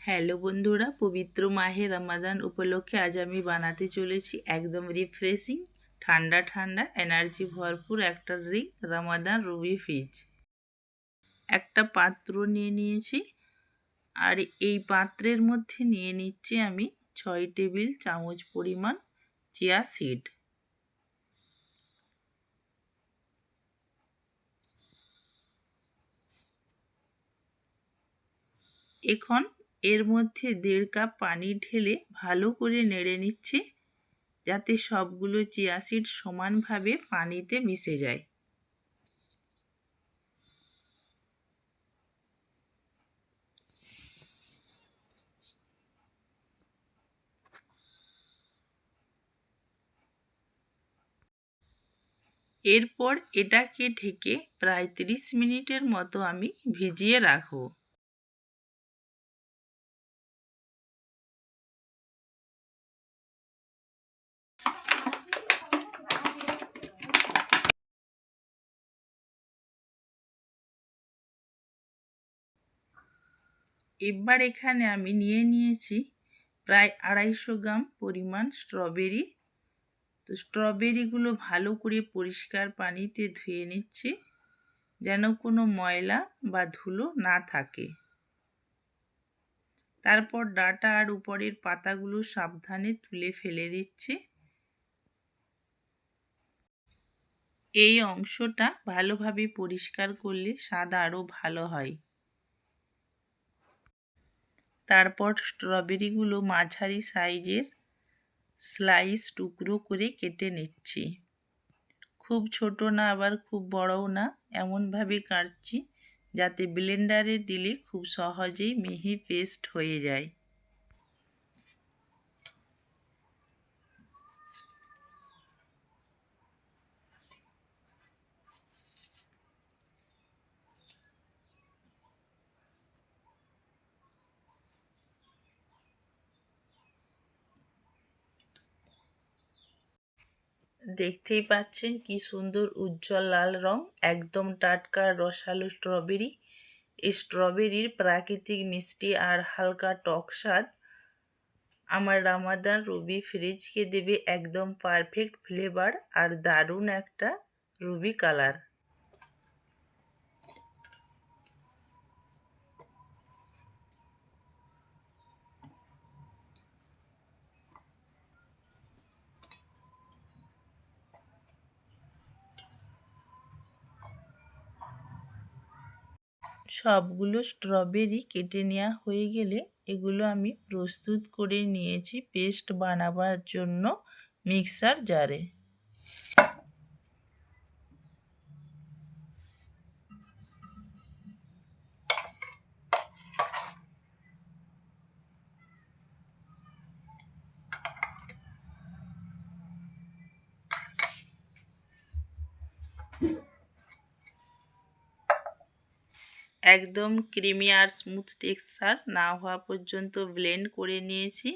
Hello বন্ধুরা, পবিত্র মাহে রমাদান উপলক্ষে আজ আমি বানাতে চলেছি একদম রিফ্রেশিং ঠান্ডা ঠান্ডা এনার্জি ভরপুর একটা ড্রিঙ্ক রমাদান রুবি ফিজ। একটা পাত্র নিয়ে নিয়েছি আর এই পাত্রের মধ্যে নিয়ে নিচ্ছি আমি 6 টেবিল চামচ পরিমাণ চিয়া সিড। এখন এর মধ্যে 1.5 কাপ পানি ঢেলে ভালো করে নেড়ে নিচ্ছি যাতে সবগুলো চিয়া সিড সমানভাবে পানিতে মিশে যায়। এরপর এটাকে ঢেকে প্রায় 30 মিনিটের মতো আমি ভিজিয়ে রাখবো। এবার এখানে আমি নিয়ে নিয়েছি প্রায় 250 গ্রাম পরিমাণ স্ট্রবেরি। তো স্ট্রবেরিগুলো ভালো করে পরিষ্কার পানিতে ধুয়ে নিচ্ছি যেন কোনো ময়লা বা ধুলো না থাকে। তারপর ডাটা আর উপরের পাতাগুলো সাবধানে তুলে ফেলে দিচ্ছি। এই অংশটা ভালোভাবে পরিষ্কার করলে স্বাদ আরও ভালো হয়। তারপর স্ট্রবেরিগুলো মাঝারি সাইজের স্লাইস টুকরো করে কেটে নিচ্ছি। খুব ছোট না আবার খুব বড়ও না, এমনভাবে কাটছি যাতে ব্লেন্ডারে দিলে খুব সহজেই মিহি পেস্ট হয়ে যায়। দেখতেই পাচ্ছেন কি সুন্দর উজ্জ্বল লাল রং, একদম টাটকা রসালো স্ট্রবেরি। এই স্ট্রবেরির প্রাকৃতিক মিষ্টি আর হালকা টক স্বাদ আমার রমাদান রুবি ফ্রিজকে দেবে একদম পারফেক্ট ফ্লেভার আর দারুণ একটা রুবি কালার। সবগুলো স্ট্রবেরি কেটে নেওয়া হয়ে গেলে এগুলো আমি প্রস্তুত করে নিয়েছি পেস্ট বানাবার জন্য মিক্সার জারে। একদম ক্রিমি আর স্মুথ টেক্সচার না হওয়া পর্যন্ত ব্লেন্ড করে নিয়েছি।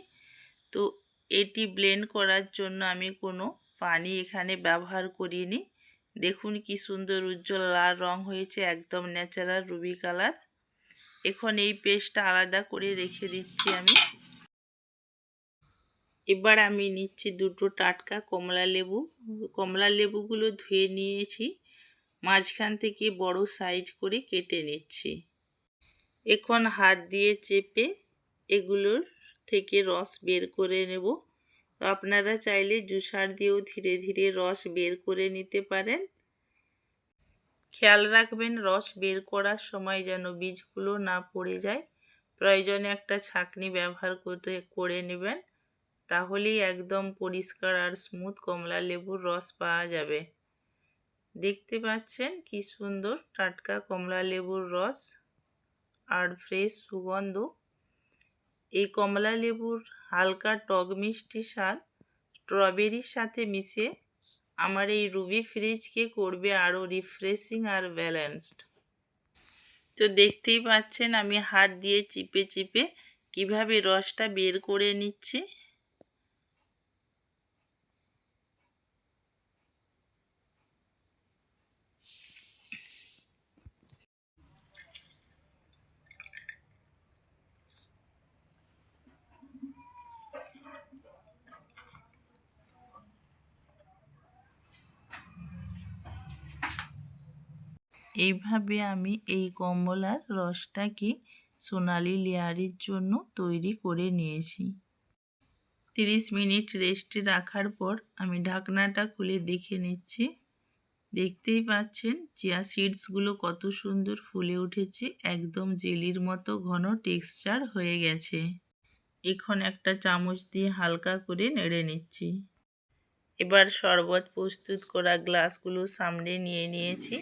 তো এটি ব্লেন্ড করার জন্য আমি কোনো পানি এখানে ব্যবহার করিনি। দেখুন কি সুন্দর উজ্জ্বল লাল রং হয়েছে, একদম ন্যাচারাল রুবি কালার। এখন এই পেস্টটা আলাদা করে রেখে দিচ্ছি আমি। এবার আমি নিচ্ছি 2টো টাটকা কমলা লেবুগুলো ধুয়ে নিয়েছি, মাঝখান থেকে বড় সাইজ করে কেটে নিচ্ছি। এখন হাত দিয়ে চেপে এগুলোর থেকে রস বের করে নেব। আপনারা চাইলে জুসার দিয়েও ধীরে ধীরে রস বের করে নিতে পারেন। খেয়াল রাখবেন রস বের করার সময় যেন বীজগুলো না পড়ে যায়। প্রয়োজনে একটা ছাঁকনি ব্যবহার করে নেবেন, তাহলেই একদম পরিষ্কার আর স্মুথ কমলা লেবুর রস পাওয়া যাবে। দেখতে পাচ্ছেন কি সুন্দর টাটকা কমলা লেবুর রস আর ফ্রেশ সুগন্ধ। এই কমলা লেবুর হালকা টক মিষ্টি স্বাদ স্ট্রবেরির সাথে মিশে আমার এই রুবি ফ্রিজকে করবে আরও রিফ্রেশিং আর ব্যালেন্সড। তো দেখতেই পাচ্ছেন আমি হাত দিয়ে চিপে চিপে কিভাবে রসটা বের করে নিচ্ছি। এইভাবে আমি এই কমলার রসটাকে সোনালি লেয়ারের জন্য তৈরি করে নিয়েছি। 30 মিনিট রেস্টে রাখার পর আমি ঢাকনাটা খুলে দেখে নিচ্ছি। দেখতেই পাচ্ছেন চিয়া সিডসগুলো কত সুন্দর ফুলে উঠেছে, একদম জেলির মতো ঘন টেক্সচার হয়ে গেছে। এখন একটা চামচ দিয়ে হালকা করে নেড়ে নিচ্ছি। এবার শরবত প্রস্তুত করা গ্লাসগুলো সামনে নিয়ে নিয়েছি।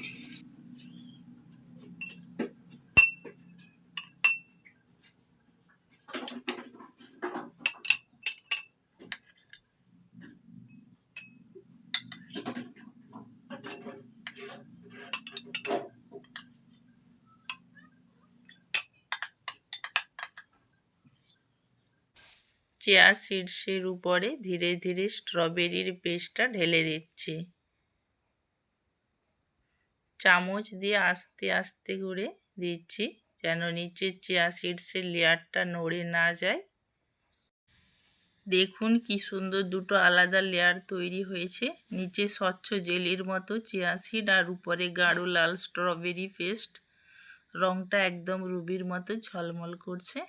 চিয়া সিডসের উপরে ধীরে ধীরে স্ট্রবেরির পেস্টটা ঢেলে দিচ্ছি। চামচ দিয়ে আস্তে আস্তে করে দিচ্ছি যেন নিচের চিয়া সিডসের লেয়ারটা নড়ে না যায়। দেখুন কি সুন্দর দুটো আলাদা লেয়ার তৈরি হয়েছে। নিচে স্বচ্ছ জেলির মতো চিয়া সিড আর উপরে গাঢ় লাল স্ট্রবেরি পেস্ট। রঙটা একদম রুবির মতো ঝলমল করছে।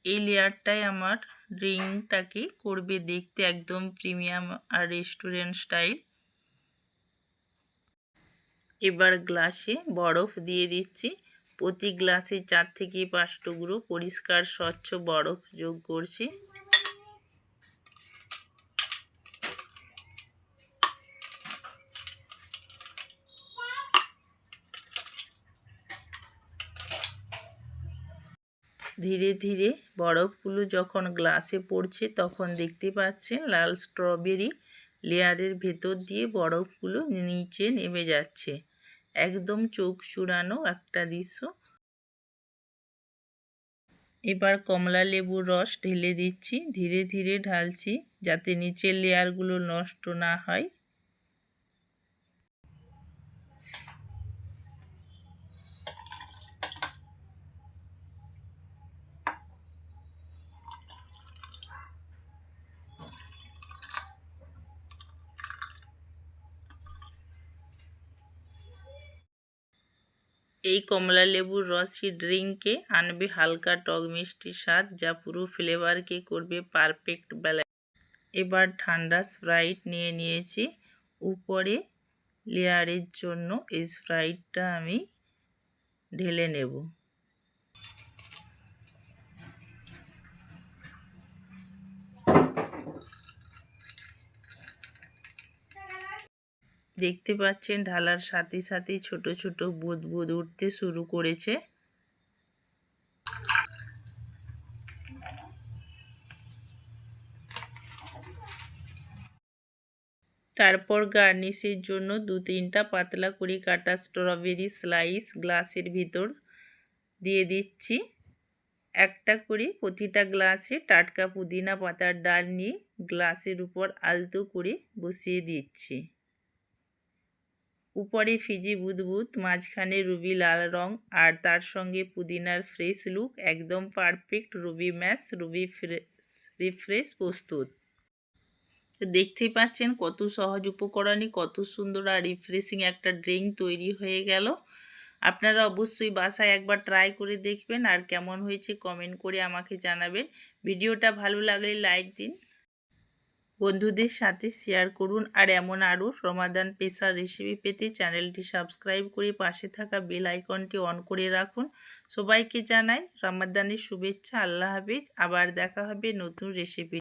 এই লেয়ারটাই আমার ড্রিঙ্কটাকে করবে দেখতে একদম প্রিমিয়াম আর রেস্টুরেন্ট স্টাইল। এবার গ্লাসে বরফ দিয়ে দিচ্ছি। প্রতি গ্লাসে 4 থেকে 5 টুকরো পরিষ্কার স্বচ্ছ বরফ যোগ করছি। ধীরে ধীরে বরফগুলো যখন গ্লাসে পড়ছে তখন দেখতে পাচ্ছেন লাল স্ট্রবেরি লেয়ারের ভেতর দিয়ে বরফগুলো নিচে নেমে যাচ্ছে। একদম চোখ জুড়ানো একটা দৃশ্য। এবার কমলা লেবুর রস ঢেলে দিচ্ছি, ধীরে ধীরে ঢালছি যাতে নিচের লেয়ারগুলো নষ্ট না হয়। এই কমলা লেবুর রসই ড্রিঙ্কে আনবে হালকা টক মিষ্টি স্বাদ, যা পুরো ফ্লেভারকে করবে পারফেক্ট ব্যালেন্স। এবার ঠান্ডা স্প্রাইট নিয়ে নিয়েছি। উপরে লেয়ারের জন্য এই স্প্রাইটটা আমি ঢেলে নেব। দেখতে পাচ্ছেন ঢালার সাথে সাথেই ছোট ছোট বুদবুদ উঠতে শুরু করেছে। তারপর গার্নিশের জন্য 2-3টা পাতলা করে কাটা স্ট্রবেরি স্লাইস গ্লাসের ভিতর দিয়ে দিচ্ছি। একটা করে প্রতিটা গ্লাসে টাটকা পুদিনা পাতার ডাল নিয়ে গ্লাসের উপর আলতো করে বসিয়ে দিচ্ছি। উপরে ফিজি বুদবুদ, মাঝখানে রুবি লাল রং আর তার সঙ্গে পুদিনার ফ্রেশ লুক। একদম perfect Ruby mash Ruby refresh প্রস্তুত। তো দেখতেই পাচ্ছেন কত সহজ উপকরণে কত সুন্দর আর রিফ্রেশিং একটা ড্রিঙ্ক তৈরি হয়ে গেল। আপনারা অবশ্যই বাসায় একবার ট্রাই করে দেখবেন আর কেমন হয়েছে কমেন্ট করে আমাকে জানাবেন। ভিডিওটা ভালো লাগলে লাইক দিন, বন্ধুদের সাথে শেয়ার করুন আর এমন আরও রমাদান স্পেশাল রেসিপি পেতে চ্যানেলটি সাবস্ক্রাইব করে পাশে থাকা বেল আইকনটি অন করে রাখুন। সবাইকে জানাই রমাদানের শুভেচ্ছা। আল্লাহ হাফেজ। আবার দেখা হবে নতুন রেসিপি।